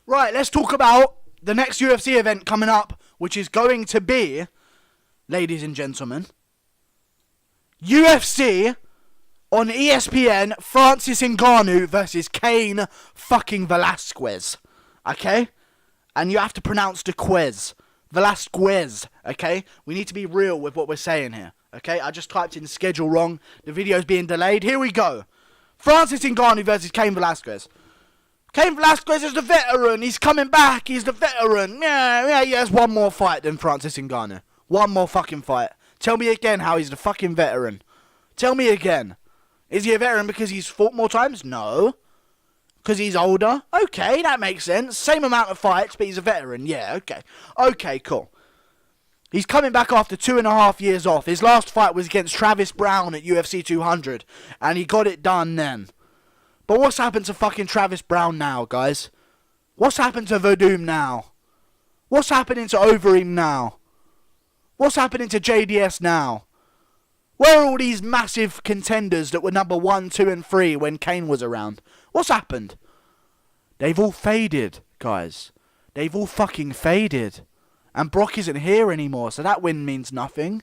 Right, let's talk about the next UFC event coming up, which is going to be, ladies and gentlemen, UFC on ESPN Francis Ngannou versus Cain fucking Velasquez. Okay? And you have to pronounce the Quez. Velasquez. Okay? We need to be real with what we're saying here. Okay? I just typed in the schedule wrong. The video's being delayed. Here we go. Francis Ngannou versus Cain Velasquez. Cain Velasquez is the veteran. He's coming back. He's the veteran. Yeah. It's one more fight than Francis Ngannou. One more fucking fight. Tell me again how he's the fucking veteran. Tell me again. Is he a veteran because he's fought more times? No. Because he's older? Okay, that makes sense. Same amount of fights, but he's a veteran. Yeah, okay. Okay, cool. He's coming back after 2.5 years off. His last fight was against Travis Brown at UFC 200. And he got it done then. But what's happened to fucking Travis Brown now, guys? What's happened to Verdum now? What's happening to Overeem now? What's happening to JDS now? Where are all these massive contenders that were number 1, 2, and 3 when Cain was around? What's happened? They've all faded, guys. They've all fucking faded. And Brock isn't here anymore, so that win means nothing.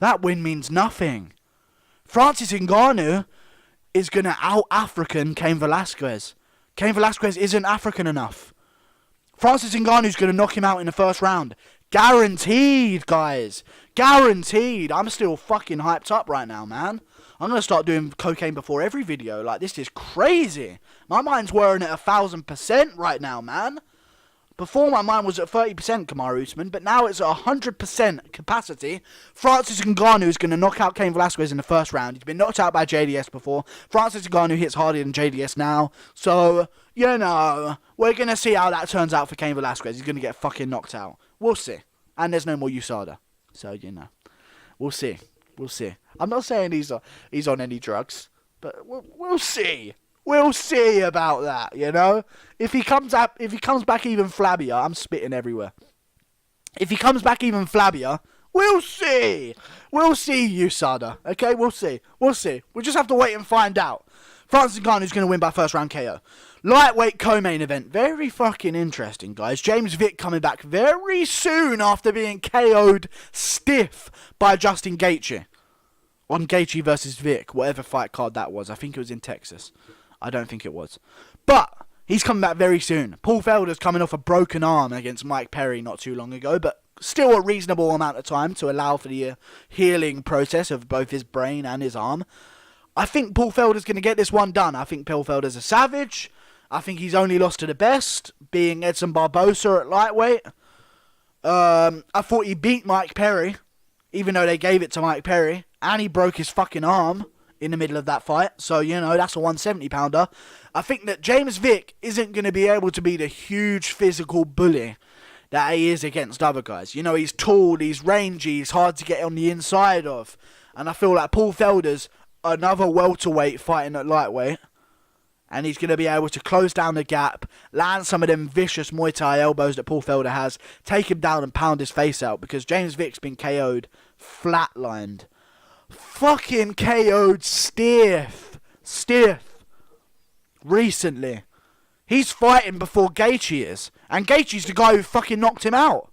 That win means nothing. Francis Ngannou is going to out-African Cain Velasquez. Cain Velasquez isn't African enough. Francis Ngannou's going to knock him out in the first round. Guaranteed, guys. Guaranteed. I'm still fucking hyped up right now, man. I'm going to start doing cocaine before every video. Like, this is crazy. My mind's whirring at 1,000% right now, man. Before, my mind was at 30%, Kamaru Usman, but now it's at 100% capacity. Francis Ngannou is going to knock out Cain Velasquez in the first round. He's been knocked out by JDS before. Francis Ngannou hits harder than JDS now. So, you know, we're going to see how that turns out for Cain Velasquez. He's going to get fucking knocked out. We'll see. And there's no more USADA. So, you know, we'll see. We'll see. I'm not saying he's on any drugs, but we'll see. We'll see about that, you know? If he comes back even flabbier, I'm spitting everywhere. If he comes back even flabbier, we'll see. We'll see, USADA. Okay, we'll see. We'll see. We'll just have to wait and find out. Francis Ngannou's going to win by first round KO. Lightweight co-main event. Very fucking interesting, guys. James Vick coming back very soon after being KO'd stiff by Justin Gaethje. On Gaethje versus Vick, whatever fight card that was. I think it was in Texas. I don't think it was. But he's coming back very soon. Paul Felder's coming off a broken arm against Mike Perry not too long ago, but still a reasonable amount of time to allow for the healing process of both his brain and his arm. I think Paul Felder's going to get this one done. I think Paul Felder's a savage. I think he's only lost to the best, being Edson Barbosa at lightweight. I thought he beat Mike Perry, even though they gave it to Mike Perry, and he broke his fucking arm in the middle of that fight. So, you know, that's a 170-pounder. I think that James Vick isn't going to be able to be the huge physical bully that he is against other guys. You know, he's tall, he's rangy, he's hard to get on the inside of. And I feel like Paul Felder's another welterweight fighting at lightweight. And he's going to be able to close down the gap, land some of them vicious Muay Thai elbows that Paul Felder has, take him down and pound his face out. Because James Vick's been KO'd flatlined. Fucking KO'd stiff recently. He's fighting before Gaethje is, and Gaethje's the guy who fucking knocked him out.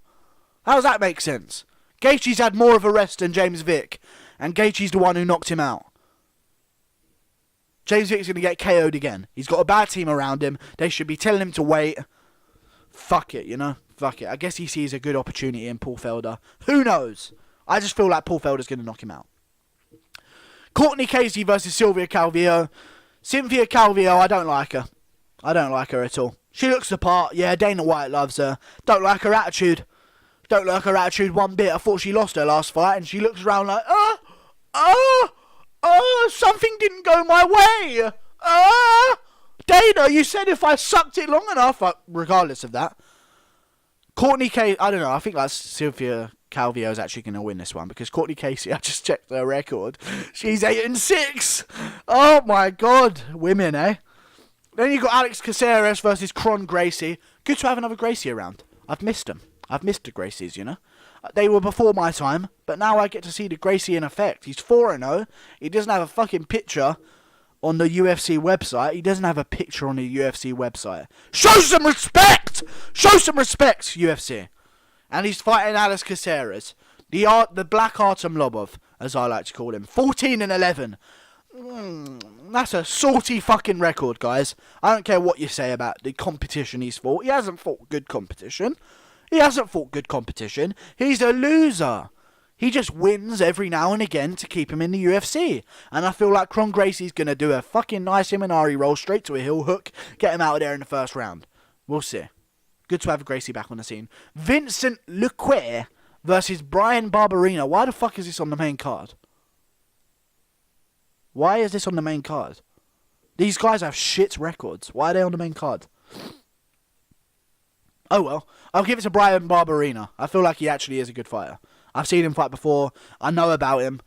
How does that make sense? Gaethje's had more of a rest than James Vick, and Gaethje's the one who knocked him out. James Vick's going to get KO'd again. He's got a bad team around him. They should be telling him to wait. Fuck it, you know? Fuck it. I guess he sees a good opportunity in Paul Felder. Who knows? I just feel like Paul Felder's going to knock him out. Courtney Casey versus Sylvia Calvillo. Cynthia Calvillo, I don't like her. I don't like her at all. She looks the part. Yeah, Dana White loves her. Don't like her attitude. Don't like her attitude one bit. I thought she lost her last fight, and she looks around like, something didn't go my way. Dana, you said if I sucked it long enough. Regardless of that. Courtney Casey, I don't know. I think that's Sylvia Calvillo is actually going to win this one, because Courtney Casey, I just checked her record. She's 8-6. Oh my god. Women, eh? Then you got Alex Casillas versus Kron Gracie. Good to have another Gracie around. I've missed them. I've missed the Gracies, you know. They were before my time, but now I get to see the Gracie in effect. He's 4-0. He doesn't have a fucking picture on the UFC website. He doesn't have a picture on the UFC website. Show some respect! Show some respect, UFC. And he's fighting Alex Casillas. The Black Artem Lobov, as I like to call him. 14-11. That's a salty fucking record, guys. I don't care what you say about the competition he's fought. He hasn't fought good competition. He's a loser. He just wins every now and again to keep him in the UFC. And I feel like Gracie's going to do a fucking nice Imanari roll straight to a heel hook. Get him out of there in the first round. We'll see. Good to have Gracie back on the scene. Vincent Luque versus Brian Barberena. Why the fuck is this on the main card? Why is this on the main card? These guys have shit records. Why are they on the main card? Oh well. I'll give it to Brian Barberena. I feel like he actually is a good fighter. I've seen him fight before. I know about him.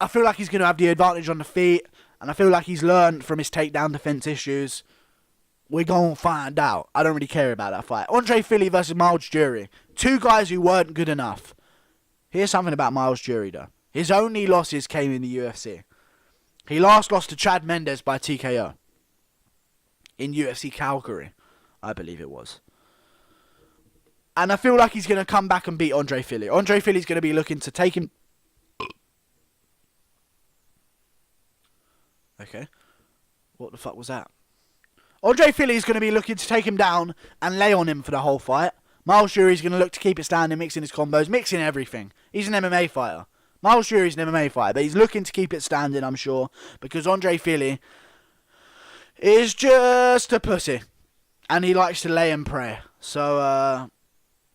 I feel like he's going to have the advantage on the feet. And I feel like he's learned from his takedown defense issues. We're going to find out. I don't really care about that fight. Andre Fili versus Miles Jury. Two guys who weren't good enough. Here's something about Miles Jury, though. His only losses came in the UFC. He last lost to Chad Mendes by TKO. In UFC Calgary, I believe it was. And I feel like he's going to come back and beat Andre Fili. Andre Fili's going to be looking to take him... Okay. What the fuck was that? Andre Fili's going to be looking to take him down and lay on him for the whole fight. Miles Jury's going to look to keep it standing, mixing his combos, mixing everything. He's an MMA fighter. Miles Jury's an MMA fighter, but he's looking to keep it standing, I'm sure, because Andre Fili is just a pussy. And he likes to lay and pray. So,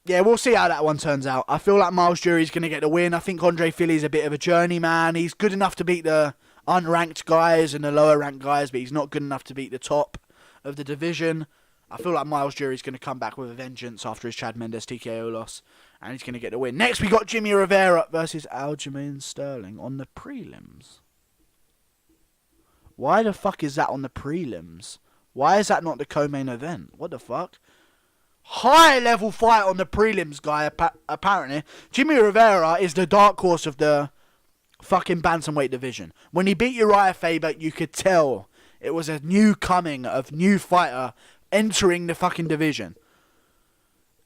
yeah, we'll see how that one turns out. I feel like Miles Jury's going to get the win. I think Andre Fili's a bit of a journeyman. He's good enough to beat the unranked guys and the lower ranked guys, but he's not good enough to beat the top of the division. I feel like Miles Jury's going to come back with a vengeance after his Chad Mendes TKO loss, and he's going to get the win. Next, we got Jimmy Rivera versus Felder Sterling on the prelims. Why the fuck is that on the prelims? Why is that not the co-main event? What the fuck? High-level fight on the prelims, guy, apparently. Jimmy Rivera is the dark horse of the fucking bantamweight division. When he beat Uriah Faber, you could tell it was a new coming of new fighter entering the fucking division.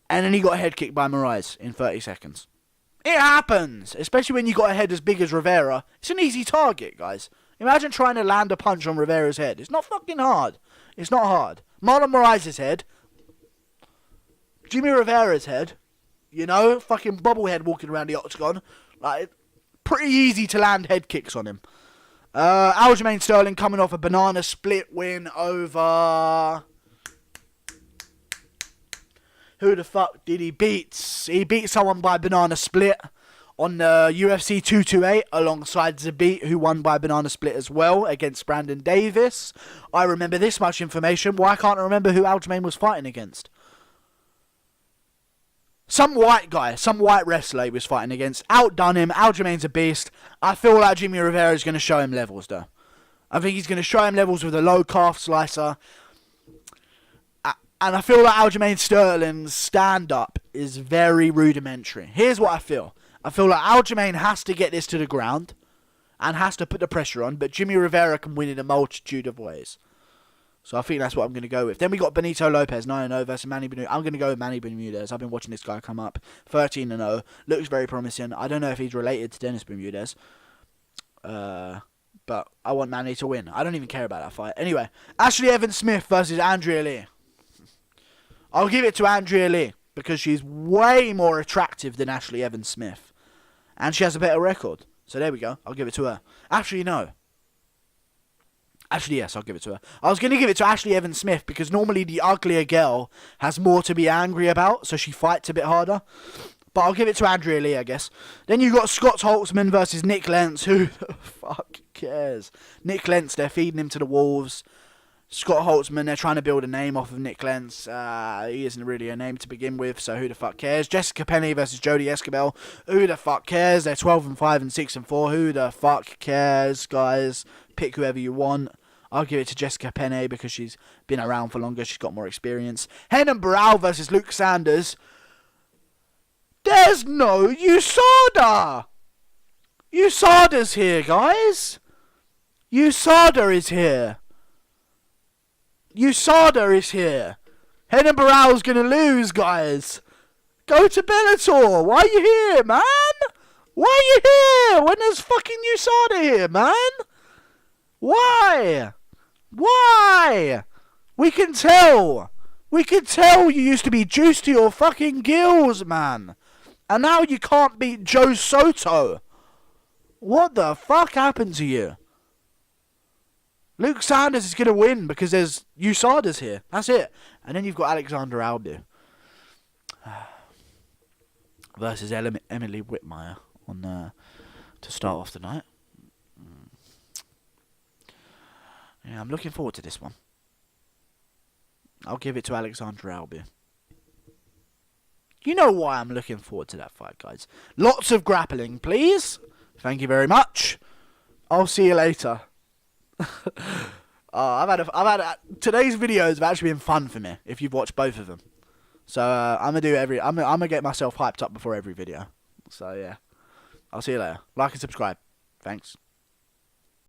And then he got a head kicked by Moraes in 30 seconds. It happens! Especially when you got a head as big as Rivera. It's an easy target, guys. Imagine trying to land a punch on Rivera's head. It's not fucking hard. It's not hard. Marlon Moraes' head. Jimmy Rivera's head. You know, fucking bobblehead walking around the octagon. Like, pretty easy to land head kicks on him. Aljamain Sterling coming off a banana split win over... Who the fuck did he beat? He beat someone by banana split on the UFC 228 alongside Zabit, who won by banana split as well against Brandon Davis. I remember this much information. Why can't I remember who Aljamain was fighting against? Some white guy, some white wrestler he was fighting against. Outdone him. Aljamain's a beast. I feel like Jimmy Rivera is going to show him levels, though. I think he's going to show him levels with a low calf slicer. And I feel like Aljamain Sterling's stand-up is very rudimentary. Here's what I feel. I feel like Aljamain has to get this to the ground and has to put the pressure on, but Jimmy Rivera can win in a multitude of ways. So I think that's what I'm going to go with. Then we got Benito Lopez, 9-0 versus Manny Bermudez. I'm going to go with Manny Bermudez. I've been watching this guy come up. 13-0. Looks very promising. I don't know if he's related to Dennis Bermudez. But I want Manny to win. I don't even care about that fight. Anyway, Ashley Evans Smith versus Andrea Lee. I'll give it to Andrea Lee because she's way more attractive than Ashley Evans Smith. And she has a better record. So there we go. I'll give it to her. Actually, no. Actually, yes, I'll give it to her. I was going to give it to Ashley Evans Smith because normally the uglier girl has more to be angry about, so she fights a bit harder. But I'll give it to Andrea Lee, I guess. Then you got Scott Holtzman versus Nick Lentz. Who the fuck cares? Nick Lentz, they're feeding him to the wolves. Scott Holtzman, they're trying to build a name off of Nick Lentz. He isn't really a name to begin with, so who the fuck cares? Jessica Penne versus Jodie Escobar. Who the fuck cares? They're 12-5 and 6-4. Who the fuck cares, guys? Pick whoever you want. I'll give it to Jessica Penne because she's been around for longer. She's got more experience. Renan Barão versus Luke Sanders. There's no USADA. USADA's here, guys. USADA is here. USADA is here. Renan Barão's gonna lose, guys. Go to Bellator. Why are you here, man? Why are you here when there's fucking USADA here, man? Why? Why? We can tell. We can tell you used to be juiced to your fucking gills, man. And now you can't beat Joe Soto. What the fuck happened to you? Luke Sanders is going to win because there's USADA's here. That's it. And then you've got Alexander Albu versus Emily Whitmire on to start off the night. Yeah, I'm looking forward to this one. I'll give it to Alexander Albu. You know why I'm looking forward to that fight, guys. Lots of grappling, please. Thank you very much. I'll see you later. Today's videos have actually been fun for me. If you've watched both of them, so I'm gonna get myself hyped up before every video. So yeah, I'll see you later. Like and subscribe. Thanks.